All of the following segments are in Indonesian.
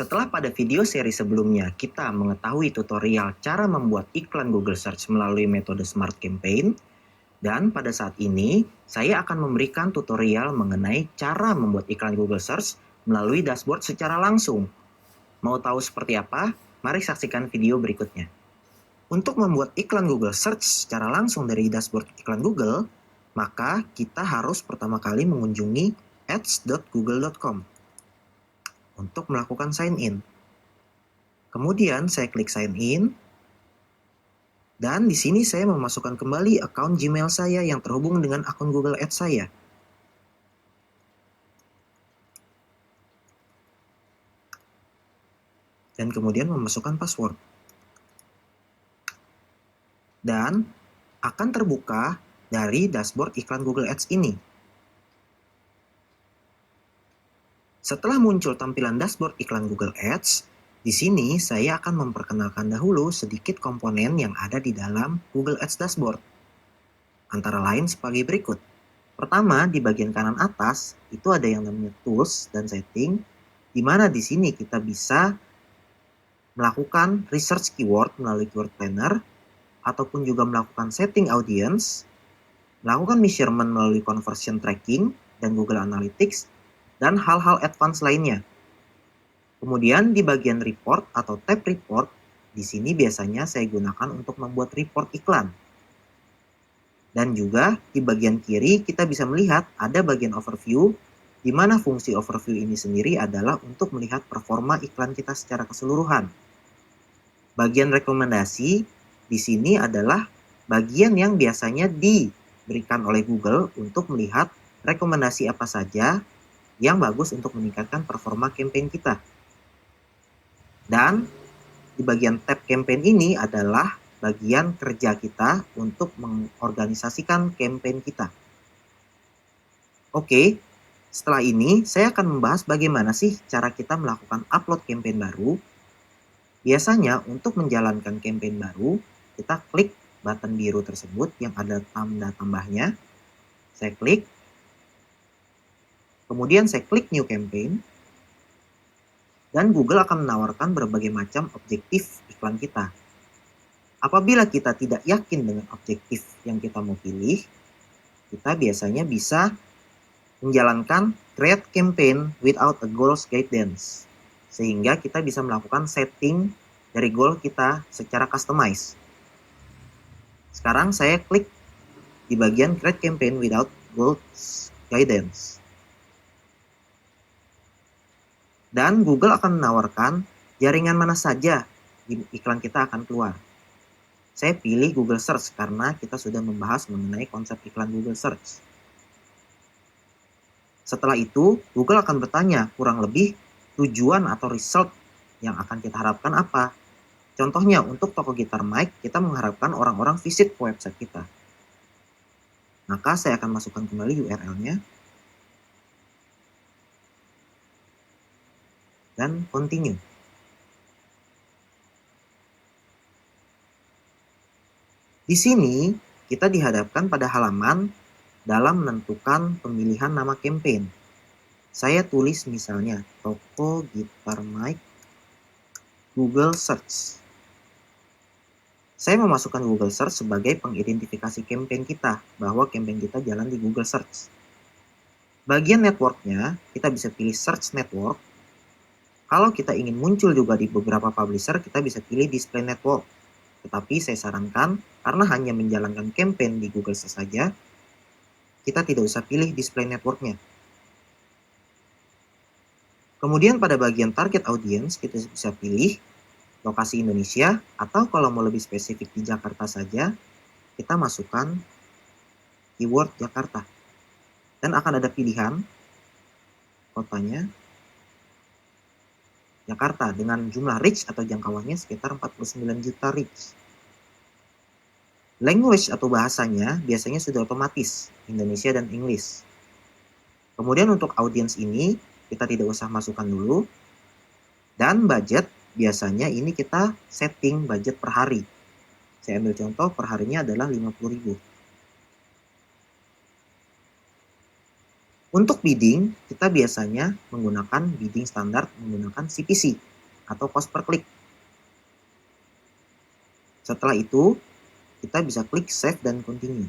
Setelah pada video seri sebelumnya kita mengetahui tutorial cara membuat iklan Google Search melalui metode Smart Campaign, dan pada saat ini saya akan memberikan tutorial mengenai cara membuat iklan Google Search melalui dashboard secara langsung. Mau tahu seperti apa? Mari saksikan video berikutnya. Untuk membuat iklan Google Search secara langsung dari dashboard iklan Google, maka kita harus pertama kali mengunjungi ads.google.com untuk melakukan sign in. Kemudian saya klik sign in, dan di sini saya memasukkan kembali akun Gmail saya yang terhubung dengan akun Google Ads saya. Dan kemudian memasukkan password. Dan akan terbuka dari dashboard iklan Google Ads ini. Setelah muncul tampilan dashboard iklan Google Ads, di sini saya akan memperkenalkan dahulu sedikit komponen yang ada di dalam Google Ads dashboard. Antara lain sebagai berikut. Pertama, di bagian kanan atas itu ada yang namanya tools dan setting, di mana di sini kita bisa melakukan research keyword melalui keyword planner, ataupun juga melakukan setting audience, melakukan measurement melalui conversion tracking dan Google Analytics, dan hal-hal advance lainnya. Kemudian di bagian report atau tab report, di sini biasanya saya gunakan untuk membuat report iklan. Dan juga di bagian kiri kita bisa melihat ada bagian overview, di mana fungsi overview ini sendiri adalah untuk melihat performa iklan kita secara keseluruhan. Bagian rekomendasi di sini adalah bagian yang biasanya diberikan oleh Google untuk melihat rekomendasi apa saja yang bagus untuk meningkatkan performa campaign kita. Dan di bagian tab campaign ini adalah bagian kerja kita untuk mengorganisasikan campaign kita. Oke, setelah ini saya akan membahas bagaimana sih cara kita melakukan upload campaign baru. Biasanya untuk menjalankan campaign baru, kita klik button biru tersebut yang ada tanda tambahnya. Saya klik. Kemudian saya klik New Campaign, dan Google akan menawarkan berbagai macam objektif iklan kita. Apabila kita tidak yakin dengan objektif yang kita mau pilih, kita biasanya bisa menjalankan Create Campaign without a Goals Guidance, sehingga kita bisa melakukan setting dari goal kita secara customize. Sekarang saya klik di bagian Create Campaign without Goals Guidance. Dan Google akan menawarkan jaringan mana saja iklan kita akan keluar. Saya pilih Google Search karena kita sudah membahas mengenai konsep iklan Google Search. Setelah itu, Google akan bertanya kurang lebih tujuan atau result yang akan kita harapkan apa. Contohnya untuk toko gitar Mike, kita mengharapkan orang-orang visit ke website kita. Maka saya akan masukkan kembali URL-nya. Dan continue. Di sini kita dihadapkan pada halaman dalam menentukan pemilihan nama campaign. Saya tulis misalnya toko gitar Mike Google Search. Saya memasukkan Google Search sebagai pengidentifikasi campaign kita, bahwa campaign kita jalan di Google Search. Bagian networknya, kita bisa pilih Search Network. Kalau kita ingin muncul juga di beberapa publisher, kita bisa pilih Display Network. Tetapi saya sarankan, karena hanya menjalankan campaign di Google Search saja, kita tidak usah pilih Display Networknya. Kemudian pada bagian Target Audience, kita bisa pilih lokasi Indonesia, atau kalau mau lebih spesifik di Jakarta saja, kita masukkan keyword Jakarta. Dan akan ada pilihan kotanya Jakarta dengan jumlah reach atau jangkauannya sekitar 49 juta reach. Language atau bahasanya biasanya sudah otomatis, Indonesia dan English. Kemudian untuk audience ini, kita tidak usah masukkan dulu. Dan budget, biasanya ini kita setting budget per hari. Saya ambil contoh, per harinya adalah 50.000. Untuk bidding, kita biasanya menggunakan bidding standar menggunakan CPC. atau cost per klik. Setelah itu, kita bisa klik save dan continue.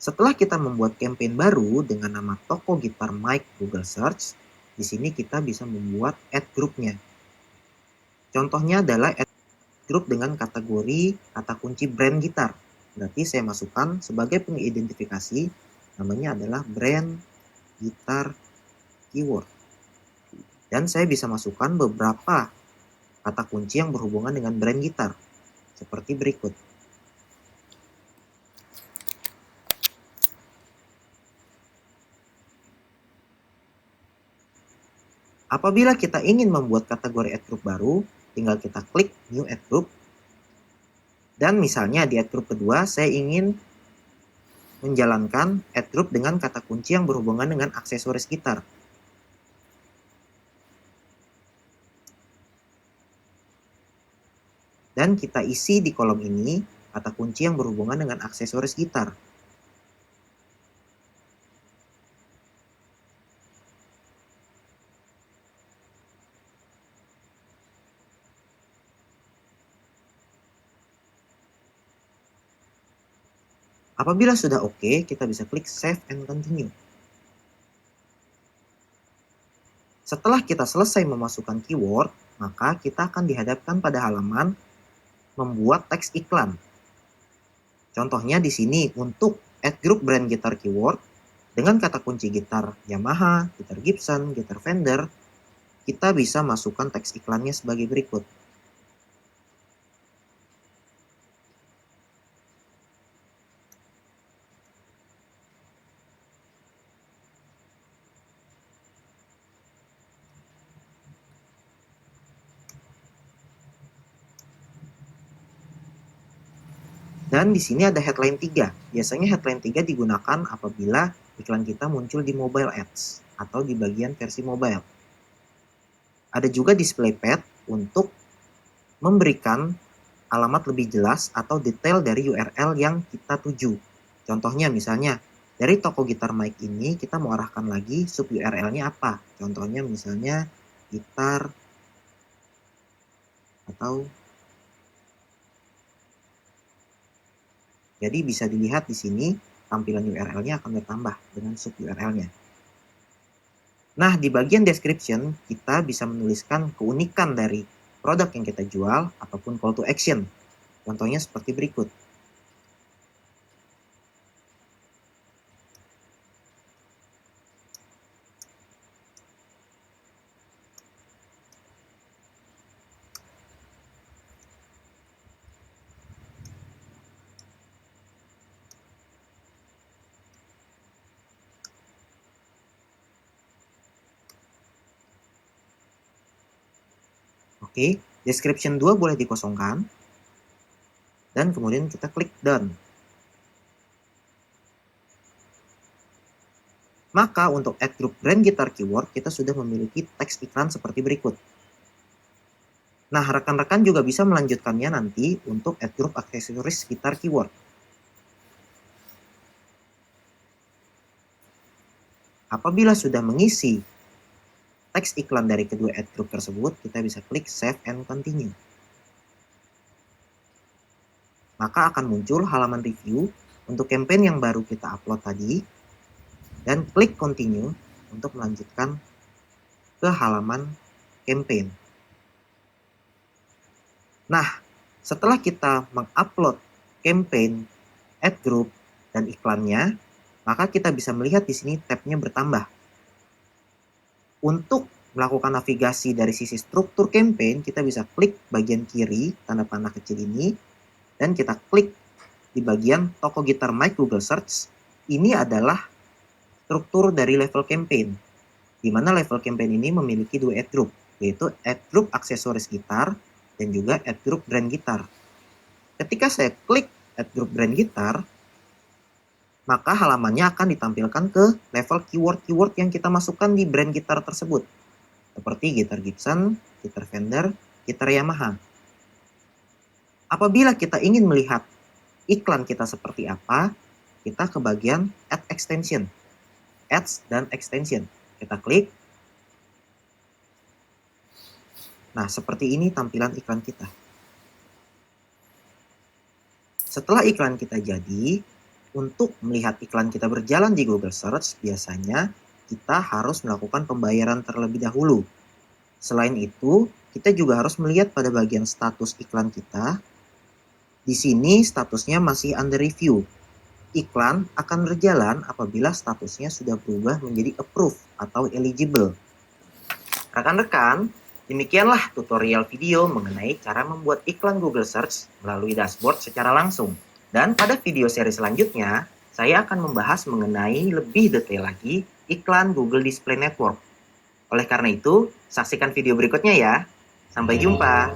Setelah kita membuat campaign baru dengan nama toko gitar Mike Google Search, di sini kita bisa membuat ad groupnya. Contohnya adalah ad group dengan kategori kata kunci brand gitar. Berarti saya masukkan sebagai pengidentifikasi, namanya adalah brand gitar keyword. Dan saya bisa masukkan beberapa kata kunci yang berhubungan dengan brand gitar, seperti berikut. Apabila kita ingin membuat kategori ad group baru, tinggal kita klik New Ad Group. Dan misalnya di ad group kedua, saya ingin menjalankan ad group dengan kata kunci yang berhubungan dengan aksesoris gitar. Dan kita isi di kolom ini kata kunci yang berhubungan dengan aksesoris gitar. Apabila sudah oke, kita bisa klik Save and Continue. Setelah kita selesai memasukkan keyword, maka kita akan dihadapkan pada halaman membuat teks iklan. Contohnya di sini untuk add group brand gitar keyword dengan kata kunci gitar Yamaha, gitar Gibson, gitar Fender, kita bisa masukkan teks iklannya sebagai berikut. Dan di sini ada headline 3. Biasanya headline 3 digunakan apabila iklan kita muncul di mobile ads atau di bagian versi mobile. Ada juga display pad untuk memberikan alamat lebih jelas atau detail dari URL yang kita tuju. Contohnya misalnya, dari toko gitar Mike ini kita mau arahkan lagi sub URL-nya apa. Contohnya misalnya gitar atau jadi bisa dilihat di sini tampilan URL-nya akan bertambah dengan sub URL-nya. Nah, di bagian description kita bisa menuliskan keunikan dari produk yang kita jual ataupun call to action. Contohnya seperti berikut. Oke, description 2 boleh dikosongkan. Dan kemudian kita klik done. Maka untuk add group brand gitar keyword, kita sudah memiliki teks iklan seperti berikut. Nah, rekan-rekan juga bisa melanjutkannya nanti untuk add group aksesoris gitar keyword. Apabila sudah mengisi teks iklan dari kedua ad group tersebut, kita bisa klik Save and Continue. Maka akan muncul halaman review untuk campaign yang baru kita upload tadi, dan klik Continue untuk melanjutkan ke halaman campaign. Nah, setelah kita mengupload campaign, ad group, dan iklannya, maka kita bisa melihat di sini tabnya bertambah. Untuk melakukan navigasi dari sisi struktur campaign, kita bisa klik bagian kiri, tanda panah kecil ini, dan kita klik di bagian toko gitar Mike Google Search. Ini adalah struktur dari level campaign, di mana level campaign ini memiliki dua ad group, yaitu ad group aksesoris gitar dan juga ad group brand gitar. Ketika saya klik ad group brand gitar, maka halamannya akan ditampilkan ke level keyword-keyword yang kita masukkan di brand gitar tersebut. Seperti gitar Gibson, gitar Fender, gitar Yamaha. Apabila kita ingin melihat iklan kita seperti apa, kita ke bagian Add Extension. Ads, dan Extension. Kita klik. Nah, seperti ini tampilan iklan kita. Setelah iklan kita jadi, untuk melihat iklan kita berjalan di Google Search, biasanya kita harus melakukan pembayaran terlebih dahulu. Selain itu, kita juga harus melihat pada bagian status iklan kita. Di sini statusnya masih under review. Iklan akan berjalan apabila statusnya sudah berubah menjadi approved atau eligible. Rekan-rekan, demikianlah tutorial video mengenai cara membuat iklan Google Search melalui dashboard secara langsung. Dan pada video seri selanjutnya, saya akan membahas mengenai lebih detail lagi iklan Google Display Network. Oleh karena itu, saksikan video berikutnya ya. Sampai jumpa.